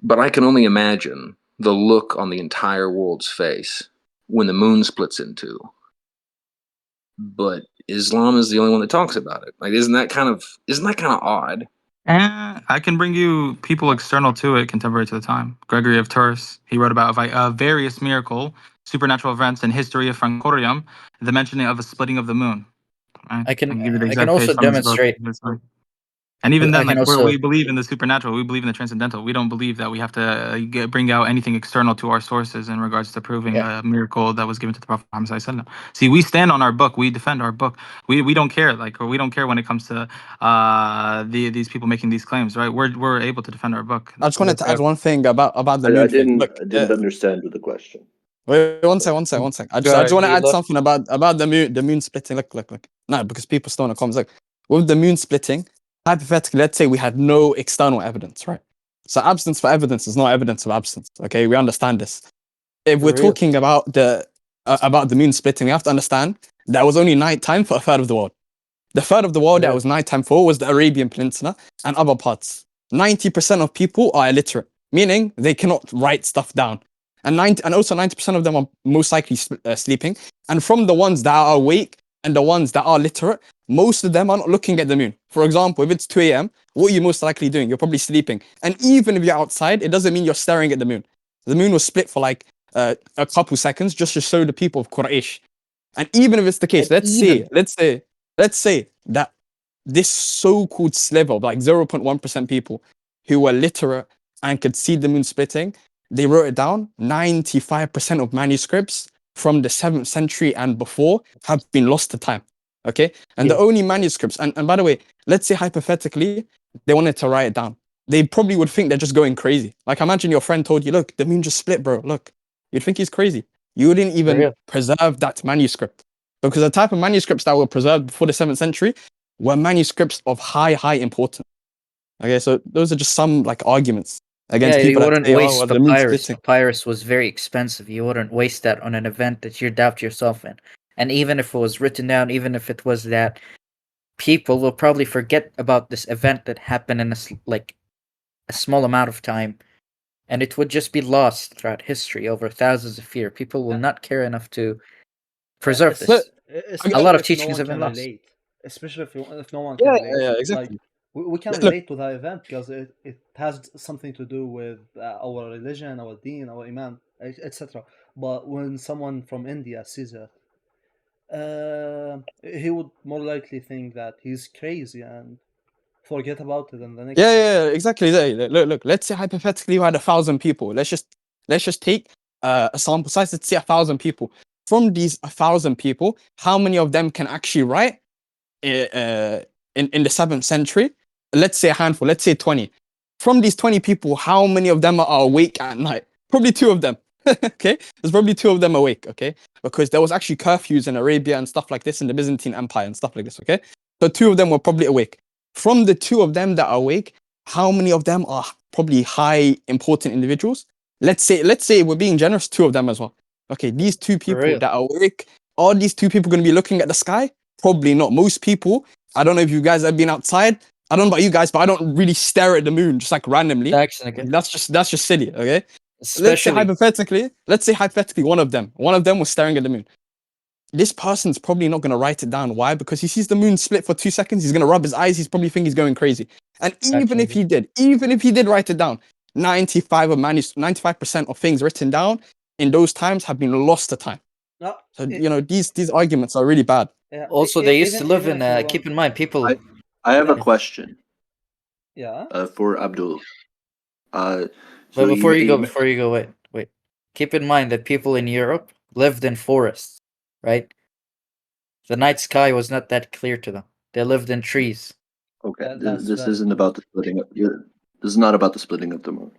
But I can only imagine the look on the entire world's face when the moon splits in two. But Islam is the only one that talks about it. Like, isn't that kind of odd? And I can bring you people external to it, contemporary to the time. Gregory of Tours, he wrote about various miracle, supernatural events in history of Francorium, the mentioning of a splitting of the moon. Right? I I can can give you the I can exact also page from his book. demonstrate. And even I then, can like also we believe in the supernatural, we believe in the transcendental. We don't believe that we have to bring out anything external to our sources in regards to proving yeah a miracle that was given to the Prophet Muhammad Sallallahu Alaihi Wasallam. See, we stand on our book. We defend our book. We don't care, like, or we don't care when it comes to these people making these claims, right? We're able to defend our book. I just wanted to add one thing about the I moon thing. didn't Look, I didn't understand the question. wait, one sec. I just want to add something about the moon splitting. Look. No, because people still want to comments. Look, with the moon splitting, hypothetically, let's say we had no external evidence, right? So absence for evidence is not evidence of absence. Okay, we understand this. If we're talking about the moon splitting, we have to understand that was only nighttime for a third of the world. The third of the world that was nighttime for was the Arabian Peninsula and other parts. 90% of people are illiterate, meaning they cannot write stuff down. And also 90% of them are most likely sleeping. And from the ones that are awake and the ones that are literate, most of them are not looking at the moon. For example, if it's 2 a.m., what are you most likely doing? You're probably sleeping. And even if you're outside, it doesn't mean you're staring at the moon. The moon was split for like a couple seconds just to show the people of Quraysh. And even if it's the case, let's say that this so-called sliver of like 0.1% people who were literate and could see the moon splitting, they wrote it down. 95% of manuscripts from the 7th century and before have been lost to time. Okay? And the only manuscripts, and by the way, let's say hypothetically, they wanted to write it down. They probably would think they're just going crazy. Like, imagine your friend told you, look, the moon just split, bro. Look. You'd think he's crazy. You wouldn't even preserve that manuscript. Because the type of manuscripts that were preserved before the 7th century were manuscripts of high importance. Okay, so those are just some like arguments against you people that wouldn't say, waste oh, the moon's papyrus. splitting. Papyrus was very expensive. You wouldn't waste that on an event that you doubt yourself in. And even if it was written down, even if it was that, people will probably forget about this event that happened in a small amount of time, and it would just be lost throughout history over thousands of years. People will not care enough to preserve this. A lot of teachings have been lost. Especially if no one can relate. Yeah, exactly. Like, we can Look, relate to that event because it has something to do with our religion, our deen, our iman, etc. But when someone from India sees it, he would more likely think that he's crazy and forget about it in the next yeah, exactly. Look. Let's say hypothetically you had 1,000 people. Let's just take a sample size. Let's say 1,000 people. From these 1,000 people, how many of them can actually write in the 7th century? Let's say a handful. Let's say 20. From these 20 people, how many of them are awake at night? Probably 2 of them. Okay, there's probably 2 of them awake. Okay, because there was actually curfews in Arabia and stuff like this in the Byzantine Empire and stuff like this. Okay, so 2 of them were probably awake. From the 2 of them that are awake, how many of them are probably high important individuals? Let's say we're being generous, 2 of them as well. Okay, these 2 people that are awake, are these 2 people going to be looking at the sky? Probably not. Most people, I don't know if you guys have been outside. I don't know about you guys, but I don't really stare at the moon just like randomly. That's just silly. Okay. Let's say hypothetically one of them was staring at the moon. This person's probably not going to write it down. Why? Because he sees the moon split for 2 seconds. He's going to rub his eyes. He's probably think he's going crazy. And even if he did write it down, 95% of things written down in those times have been lost to time. No, so these arguments are really bad. Also, they used to live in. Keep in mind, people. I have a question. Yeah. For Abdul. But before you go, wait. Keep in mind that people in Europe lived in forests, right? The night sky was not that clear to them. They lived in trees. Okay, this isn't about the splitting up. This is not about the splitting of the moon.